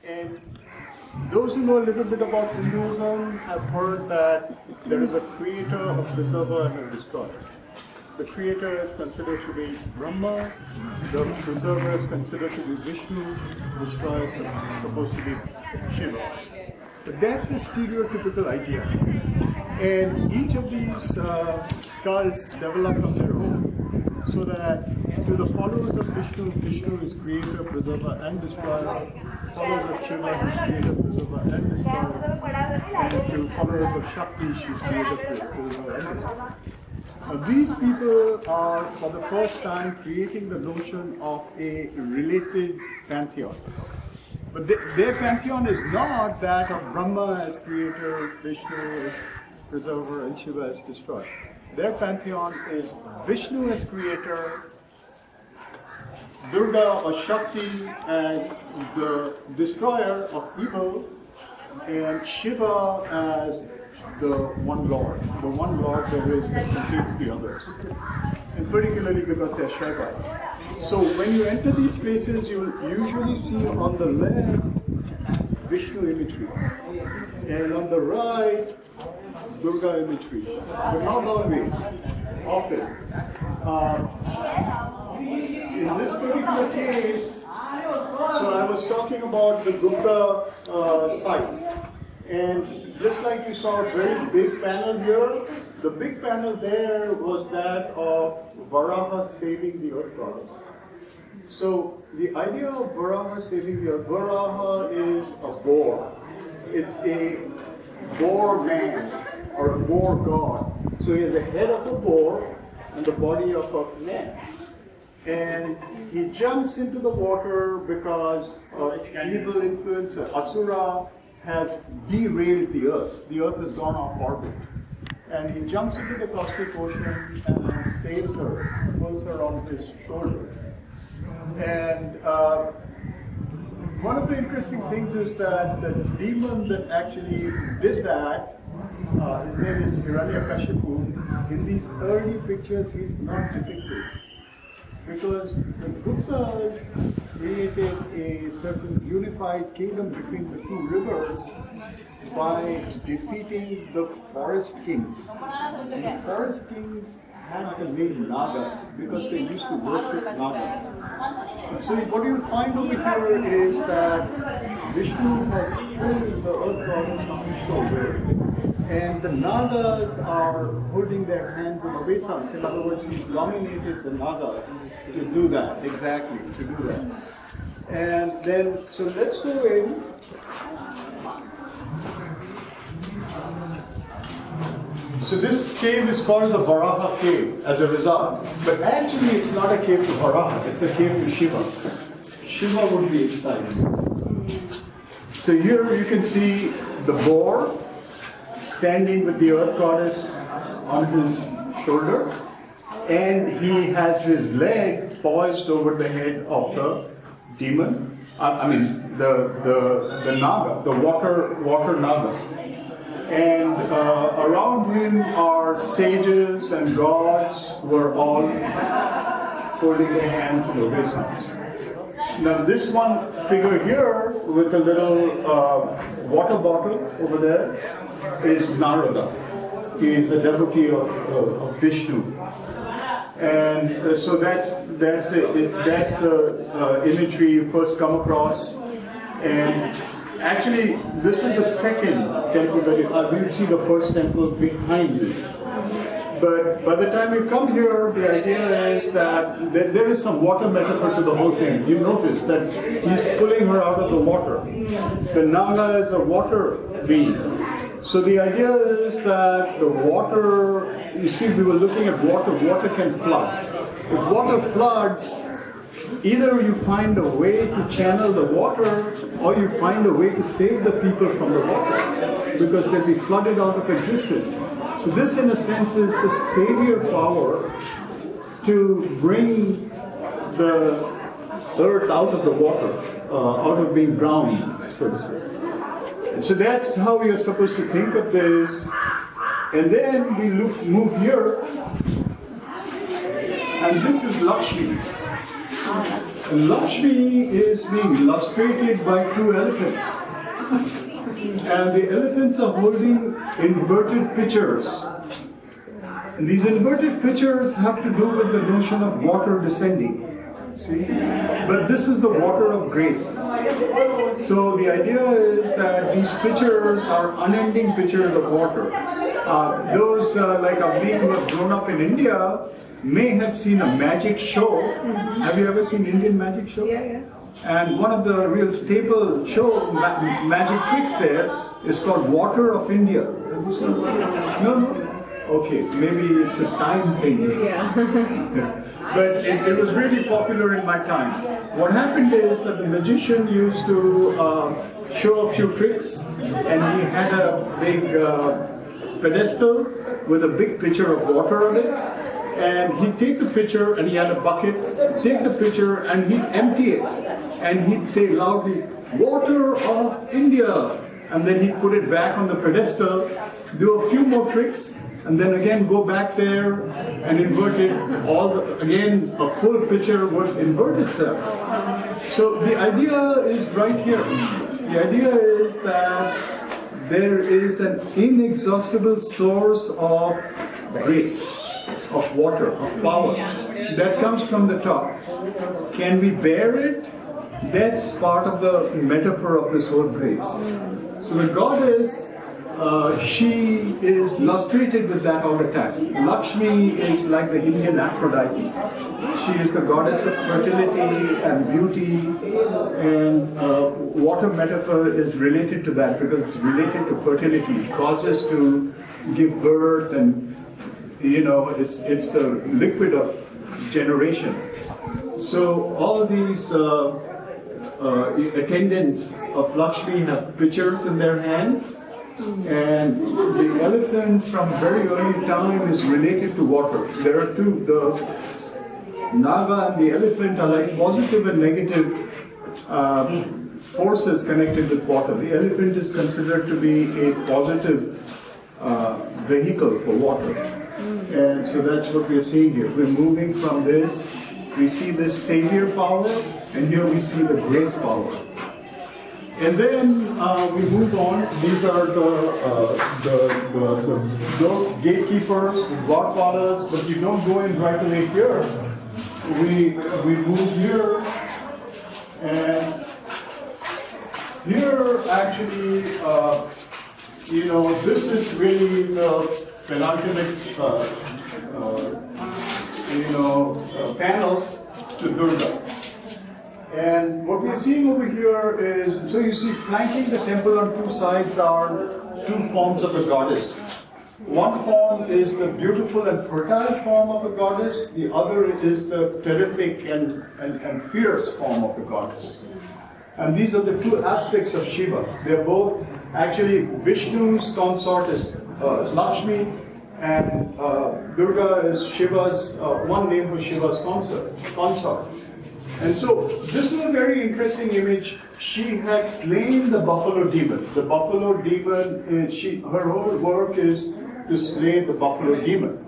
And those who know a little bit about Hinduism have heard that there is a creator, a preserver, and a destroyer. The creator is considered to be Brahma, the preserver is considered to be Vishnu, the destroyer is supposed to be Shiva. But that's a stereotypical idea. And each of these cults develop on their own. So that to the followers of Vishnu, Vishnu is creator, preserver, and destroyer. Followers of Shiva, he is creator, preserver, and destroyer. And to followers of Shakti, she is creator, preserver, and destroyer. Now, these people are, for the first time, creating the notion of a related pantheon. But their pantheon is not that of Brahma as creator, Vishnu as preserver, and Shiva as destroyer. Their pantheon is Vishnu as creator, Durga or Shakti as the destroyer of evil, and Shiva as the one Lord there is that contains the others. And particularly because they're Shaiva. So when you enter these places, you will usually see on the left Vishnu imagery, and on the right Durga imagery, but not always, often. In this particular case, so I was talking about the Gupta site, and just like you saw a very big panel here, the big panel there was that of Varaha saving the earth goddess. So the idea of Varaha saving the earth, Varaha is a boar. It's a boar man or a boar god. So he has the head of a boar and the body of a man. And he jumps into the water because evil influence, Asura, has derailed the earth. The earth has gone off orbit. And he jumps into the cosmic ocean and saves her, pulls her on his shoulder. And one of the interesting things is that the demon that actually did that, his name is Hiranyakashipu. In these early pictures, he's not depicted. Because the Guptas created a certain unified kingdom between the two rivers by defeating the forest kings. And the forest kings had the name Nagas because they used to worship Nagas. And so what you find over here is that Vishnu has pulled the earth goddess on his shoulder, and the Nagas are holding their hands in obeisance. In other words, he's dominated the Nagas to do that, exactly, to do that. And then, so let's go in. So this cave is called the Varaha cave as a result. But actually it's not a cave to Varaha, it's a cave to Shiva. Shiva would be inside. So here you can see the boar standing with the earth goddess on his shoulder, and he has his leg poised over the head of the demon. The Naga, the water Naga. And around him are sages and gods who are all holding their hands in obeisance. Now this one figure here with a little water bottle over there is Narada. He is a devotee of Vishnu. And so that's the imagery you first come across. And actually, this is the second temple that we'll see the first temple behind this. But by the time you come here, the idea is that there is some water metaphor to the whole thing. You notice that he's pulling her out of the water. The Naga is a water being. So the idea is that the water, you see, we were looking at water can flood. If water floods, either you find a way to channel the water, or you find a way to save the people from the water, because they'll be flooded out of existence. So this, in a sense, is the savior power to bring the earth out of the water, out of being drowned, so to say. So that's how we are supposed to think of this. And then we move here, and this is Lakshmi. Lakshmi is being illustrated by two elephants. And the elephants are holding inverted pitchers. And these inverted pitchers have to do with the notion of water descending. See? But this is the water of grace. So the idea is that these pitchers are unending pitchers of water. Those like we who have grown up in India may have seen a magic show. Have you ever seen Indian magic show? Yeah. And one of the real staple show magic tricks there is called Water of India. Have you seen that? No? Okay, maybe it's a time thing. Yeah. But it was really popular in my time. What happened is that the magician used to show a few tricks, and he had a big pedestal with a big pitcher of water on it. And he'd take the pitcher, and he had a bucket, take the pitcher and he'd empty it. And he'd say loudly, "Water of India." And then he'd put it back on the pedestal, do a few more tricks, and then again go back there and invert it. Again, a full pitcher would invert itself. So the idea is right here. The idea is that there is an inexhaustible source of grace, of water, of power that comes from the top. Can we bear it? That's part of the metaphor of this whole place. So the goddess, she is illustrated with that all the time. Lakshmi is like the Indian Aphrodite. She is the goddess of fertility and beauty, and water metaphor is related to that because it's related to fertility. It causes to give birth, and it's the liquid of generation. So all these attendants of Lakshmi have pitchers in their hands, and the elephant from very early time is related to water. There are two, the Naga and the elephant are like positive and negative forces connected with water. The elephant is considered to be a positive vehicle for water. And so that's what we're seeing here. We're moving from this, we see this savior power, and here we see the grace power. And then we move on. These are the gatekeepers, the godfathers, but we don't go in right away here. We move here, and here actually, this is really the penultimate, panels to Durga. And what we're seeing over here is, so you see flanking the temple on two sides are two forms of the goddess. One form is the beautiful and fertile form of the goddess, the other is the terrific and fierce form of the goddess. And these are the two aspects of Shiva. They're both, actually Vishnu's consort is Lakshmi, and Durga is Shiva's, one name for Shiva's consort. And so, this is a very interesting image. She has slain the buffalo demon. The buffalo demon, her whole work is to slay the buffalo demon.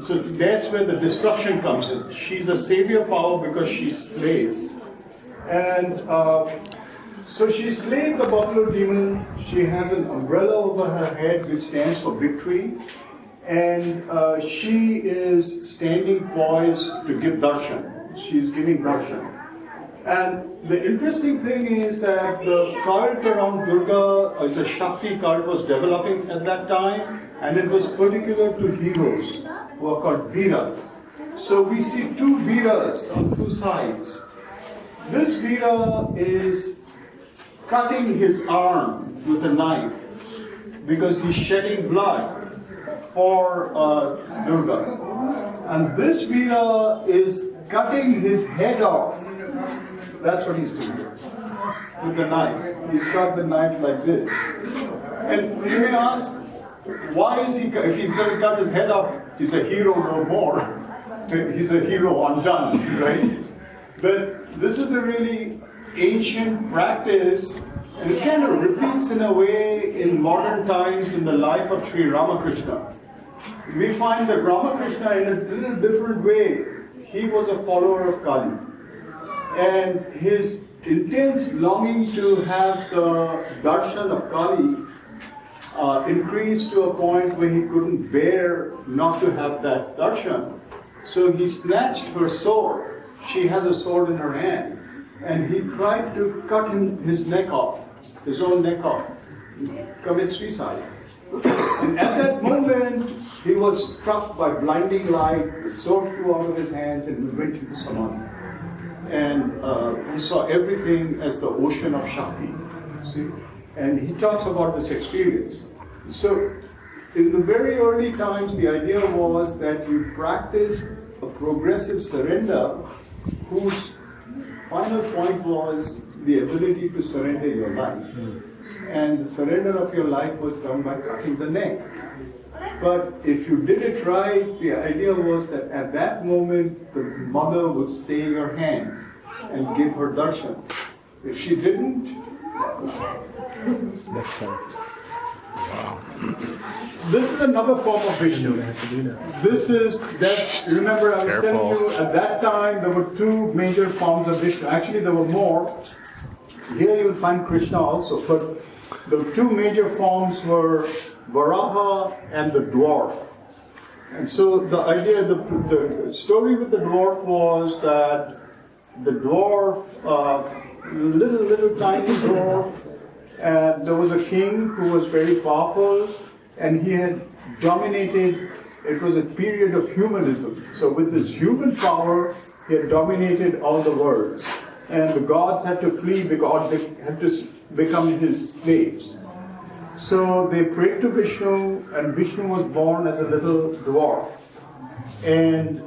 So that's where the destruction comes in. She's a savior power because she slays. And so she slayed the buffalo demon. She has an umbrella over her head which stands for victory. And she is standing poised to give darshan. She's giving darshan. And the interesting thing is that the cult around Durga, the Shakti cult, was developing at that time, and it was particular to heroes who are called Veera. So we see two Veeras on two sides. This Veera is cutting his arm with a knife because he's shedding blood for Durga. And this Veera is cutting his head off. That's what he's doing with the knife. He's got the knife like this. And you may ask, why is he, if he's going to cut his head off, he's a hero no more. He's a hero undone, right? But this is a really ancient practice, and it kind of repeats in a way in modern times in the life of Sri Ramakrishna. We find that Ramakrishna, in a little different way, he was a follower of Kali. And his intense longing to have the darshan of Kali increased to a point where he couldn't bear not to have that darshan. So he snatched her sword. She has a sword in her hand. And he tried to cut his neck off, his own neck off, commit suicide. And at that moment, he was struck by blinding light, the sword flew out of his hands and he went into samadhi. And he saw everything as the ocean of Shakti. See? And he talks about this experience. So, in the very early times, the idea was that you practice a progressive surrender whose final point was the ability to surrender your life. And the surrender of your life was done by cutting the neck. But if you did it right, the idea was that at that moment, the mother would stay your hand and give her darshan. If she didn't, this is another form of Vishnu. This is that, remember I was telling you, at that time there were two major forms of Vishnu. Actually there were more. Here you'll find Krishna also, but the two major forms were Varaha and the dwarf. And so the idea, the story with the dwarf was that the dwarf, little tiny dwarf, and there was a king who was very powerful, and he had dominated. It was a period of humanism. So with this human power, he had dominated all the worlds. And the gods had to flee because they had to become his slaves. So they prayed to Vishnu, and Vishnu was born as a little dwarf. And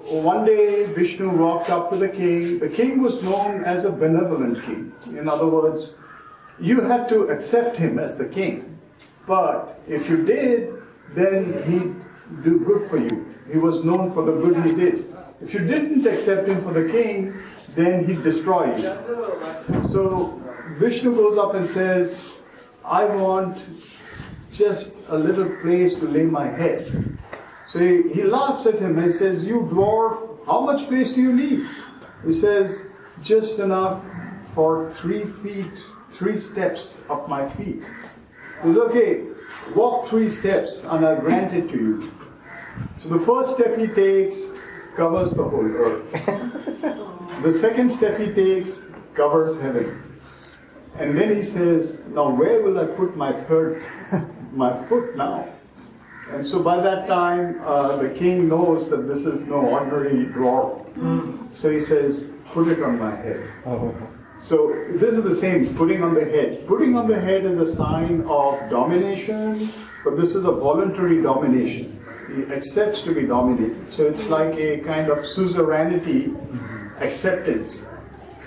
one day Vishnu walked up to the king. The king was known as a benevolent king. In other words, you had to accept him as the king. But if you did, then he'd do good for you. He was known for the good he did. If you didn't accept him for the king, then he'd destroy you. So Vishnu goes up and says, I want just a little place to lay my head. So he laughs at him and says, you dwarf, how much place do you need? He says, just enough for 3 feet, 3 steps of my feet. He says, okay, walk 3 steps and I'll grant it to you. So the first step he takes covers the whole earth. The second step he takes covers heaven. And then he says, now where will I put my my foot now? And so by that time, the king knows that this is no ordinary dwarf. So he says, put it on my head. So this is the same, putting on the head. Putting on the head is a sign of domination, but this is a voluntary domination. He accepts to be dominated. So it's like a kind of suzerainty, acceptance.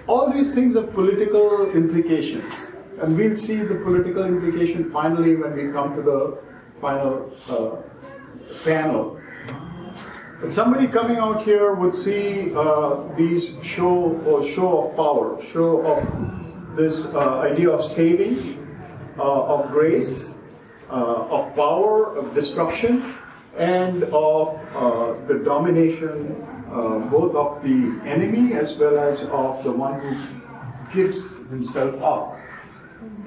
All these things have political implications. And we'll see the political implication finally when we come to the final panel. But somebody coming out here would see these show of power, show of this idea of saving, of grace, of power, of destruction, and of the domination both of the enemy as well as of the one who gives himself up.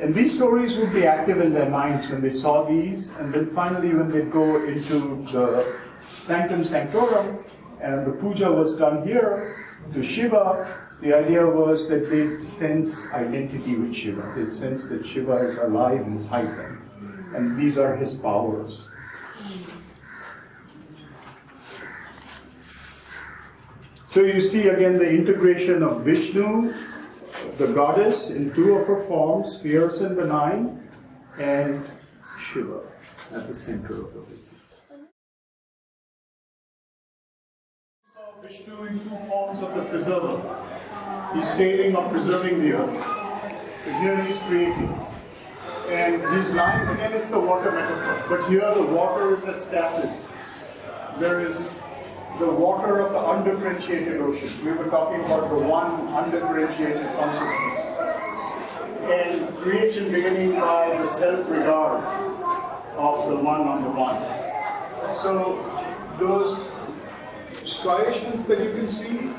And these stories would be active in their minds when they saw these, and then finally when they go into the Sanctum Sanctorum and the puja was done here to Shiva, the idea was that they'd sense identity with Shiva. They'd sense that Shiva is alive inside them, and these are his powers. So you see again the integration of Vishnu, the goddess, in 2 of her forms, fierce and benign, and Shiva at the center of the Vishnu. Vishnu in 2 forms of the preserver. He's saving or preserving the earth. So here he's creating. And he's lying, again it's the water metaphor. But here the water is at stasis. There is the water of the undifferentiated ocean. We were talking about the one undifferentiated consciousness. And creation beginning by the self-regard of the one on the one. So those striations that you can see,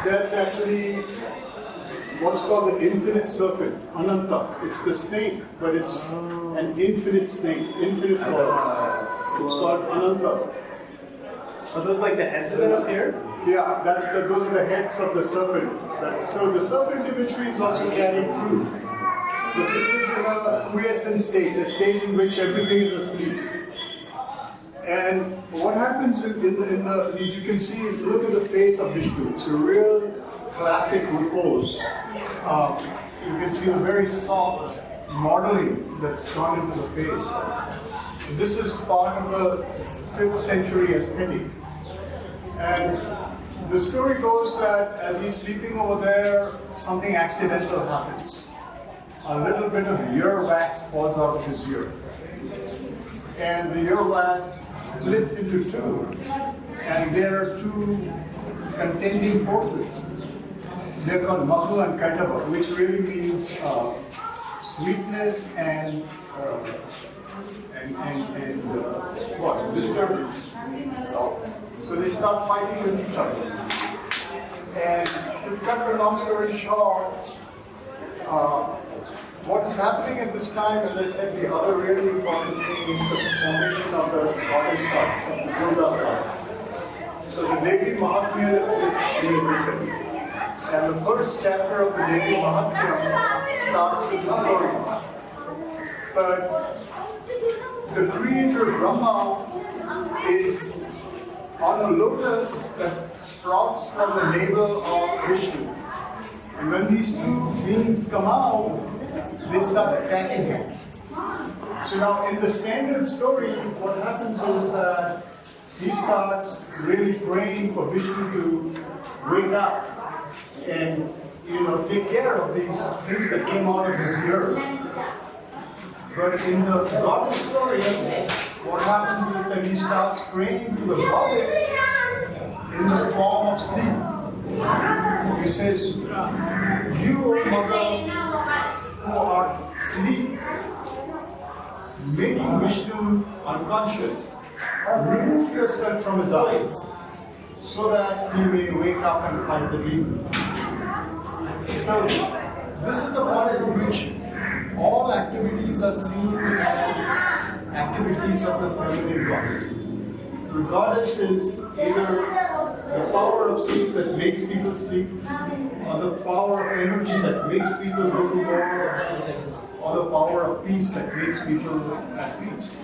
That's actually what's called the infinite serpent, Ananta. It's the snake, but it's an infinite snake, infinite forms. It's called Ananta. Are those like the heads of it up here? Yeah, those are the heads of the serpent. So the serpent imagery is also carried through. But this is in a quiescent state, a state in which everything is asleep. And what happens you can see, look at the face of Vishnu. It's a real classic repose. You can see a very soft modeling that's gone into the face. This is part of the 5th century aesthetic. And the story goes that as he's sleeping over there, something accidental happens. A little bit of earwax falls out of his ear. And the earwax splits into two. And there are two contending forces. They're called Madhu and Kaitava, which really means sweetness and what? Disturbance. So they start fighting with each other. And to cut the long story short, what is happening at this time, as I said, the other really important thing is the formation of the goddess gods, of the Durga gods. So the Devi Mahatmya is being written. And the first chapter of the Devi Mahatmya starts with the story. But the creator Brahma is on a lotus that sprouts from the navel of Vishnu. And when these two beings come out, they start attacking him. So now in the standard story, what happens is that he starts really praying for Vishnu to wake up and take care of these things that came out of his ear. But in the goddess story, what happens is that he starts praying to the goddess in the form of sleep. He says, "You, O mother, who art asleep, making Vishnu unconscious, remove yourself from his eyes, so that he may wake up and fight the demon." So, this is the point from which all activities are seen as activities of the feminine goddess. The goddess is either the power of sleep that makes people sleep, or the power of energy that makes people go to war, or the power of peace that makes people at peace.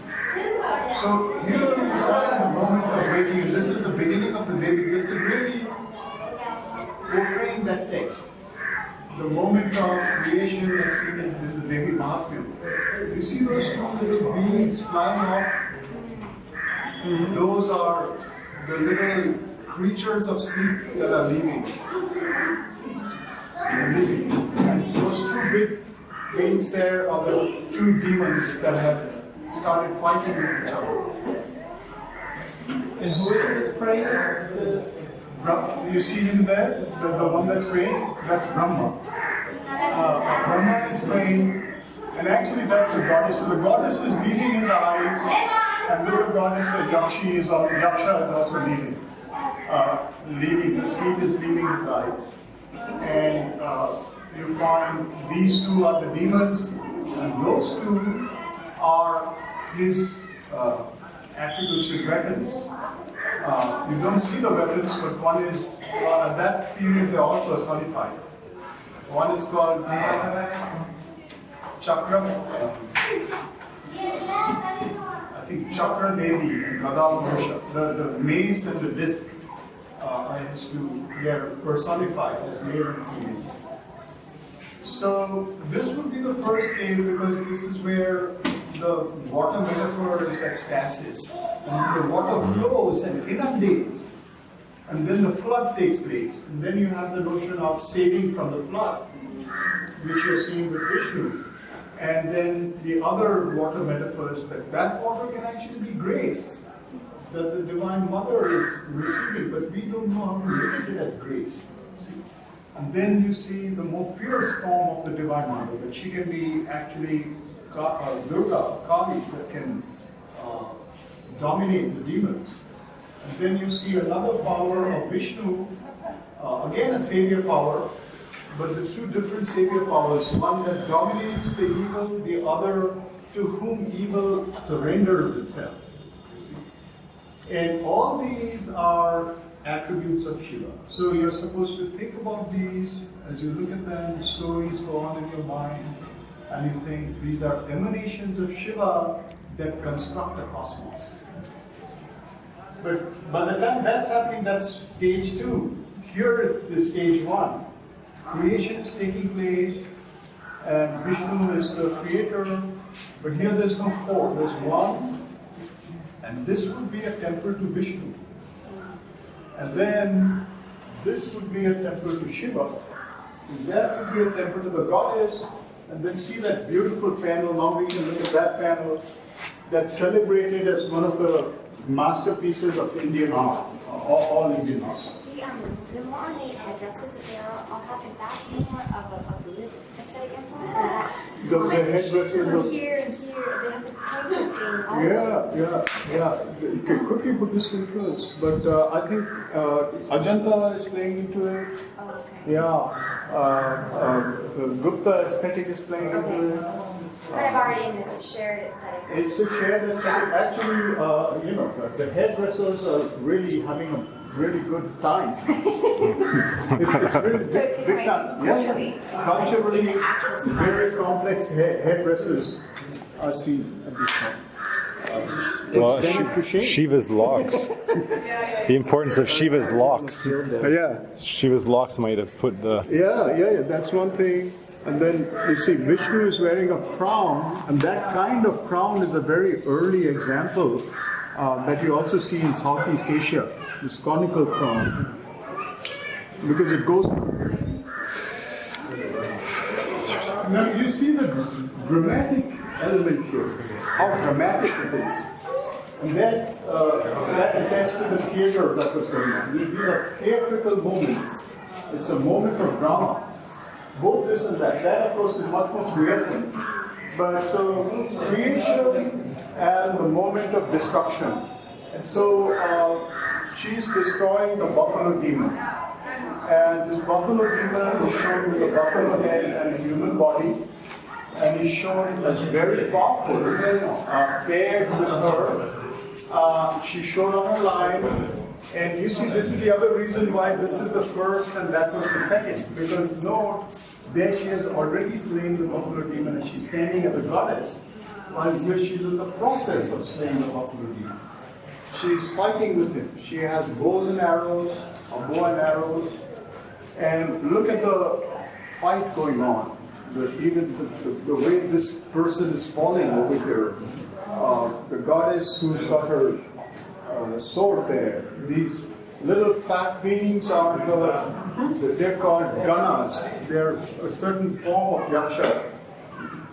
So here we find the moment of waking, and this is the beginning of the Devi. This is really portraying that text. The moment of creation as seen as in the Devi Mahatmya. You see those two little beings flying off? Those are the little creatures of sleep that are leaving. And those two big beings there are the two demons that have started fighting with each other. And who is it that's praying? You see him there? The one that's praying? That's Brahma. Brahma is praying, and actually that's the goddess. So the goddess is leaving his eyes, and little goddess, the Yaksha is also leaving. The sleep is leaving his eyes. And you find these two are the demons, and those two are his attributes, his weapons. You don't see the weapons, but one is, at that period, they all personified. One is called Chakra, I think Chakra Devi and Gadal Mosha. The mace and the disc are his two, they are personified as male and female. So this would be the first thing, because this is where the water metaphor is at stasis. And the water flows and inundates. And then the flood takes place. And then you have the notion of saving from the flood, which you're seeing with Vishnu. And then the other water metaphors, that water can actually be grace, that the Divine Mother is receiving, but we don't know how to look at it as grace. And then you see the more fierce form of the Divine Mother, that she can be actually Durga, Kali, that can dominate the demons. And then you see another power of Vishnu, Again, a savior power, but the two different savior powers, one that dominates the evil, the other to whom evil surrenders itself. And all these are attributes of Shiva. So you're supposed to think about these as you look at them, the stories go on in your mind, and you think these are emanations of Shiva that construct a cosmos. But by the time that's happening, that's stage 2. Here is stage 1. Creation is taking place, and Vishnu is the creator, but here there's no 4, there's 1, and this would be a temple to Vishnu. And then this would be a temple to Shiva, and that would be a temple to the goddess, and then see that beautiful panel. Now we can look at that panel that's celebrated as one of the masterpieces of Indian art, all Indian art. The more ornate headdresses that they all have, is that more of a Buddhist aesthetic influence, or that's The headdresses of... here and here, they have this pointed thing. Yeah. It could be Buddhist influence, but I think Ajanta is playing into it. Oh, okay. Yeah. Gupta aesthetic is playing into it. Kind of already in this shared aesthetic. It's a shared aesthetic. Actually, the hairdressers are really having a really good time. It's really big time. Yeah. Culturally, very complex hairdressers are seen at this time. Well, Shiva's locks. The importance of Shiva's locks. Yeah. Shiva's locks might have put the... Yeah, that's one thing. And then you see Vishnu is wearing a crown, and that kind of crown is a very early example that you also see in Southeast Asia, this conical crown, because it goes... Now you see the dramatic element here, how dramatic it is. And that's, that attests to the theater that was going on. These are theatrical moments. It's a moment of drama. Both this and that. That, of course, is much more quiescent. But so, creation and the moment of destruction. And so, she's destroying the buffalo demon. And this buffalo demon is shown with a buffalo head and a human body. And is shown as very powerful, paired with her. She's shown on her line. And you see, this is the other reason why this is the first and that was the second. Because note, there she has already slain the buffalo demon and she's standing as a goddess, while here she's in the process of slaying the buffalo demon. She's fighting with him. She has bows and arrows, or bow and arrows, and look at the fight going on. The way this person is falling over here. The goddess who's got her sword there. These little fat beings are they're called ganas. They're a certain form of yaksha.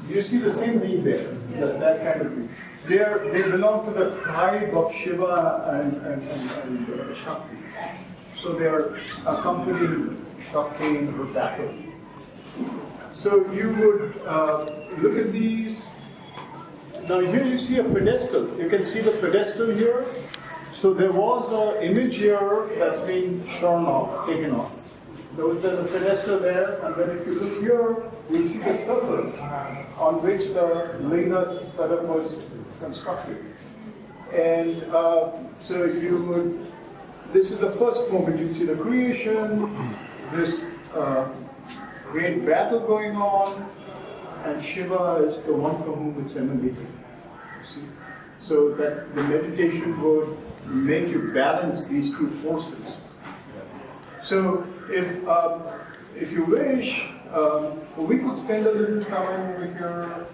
You see the same being there, that kind of thing. They belong to the tribe of Shiva and Shakti. So they're accompanying Shakti in her battle. So you would look at these. Now here you see a pedestal. You can see the pedestal here. So there was an image here that's being shorn off, taken off. There's a pedestal there, and then if you look here, you see the circle on which the linga sort of was constructed. And so you would, this is the first moment. You see the creation, this great battle going on, and Shiva is the one from whom it's emanating. So that the meditation would make you balance these two forces. So if you wish, we could spend a little time over here,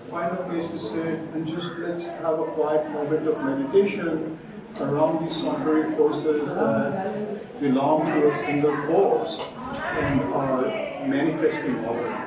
find a place to sit, and just let's have a quiet moment of meditation around these contrary forces that belong to a single force and are manifesting already.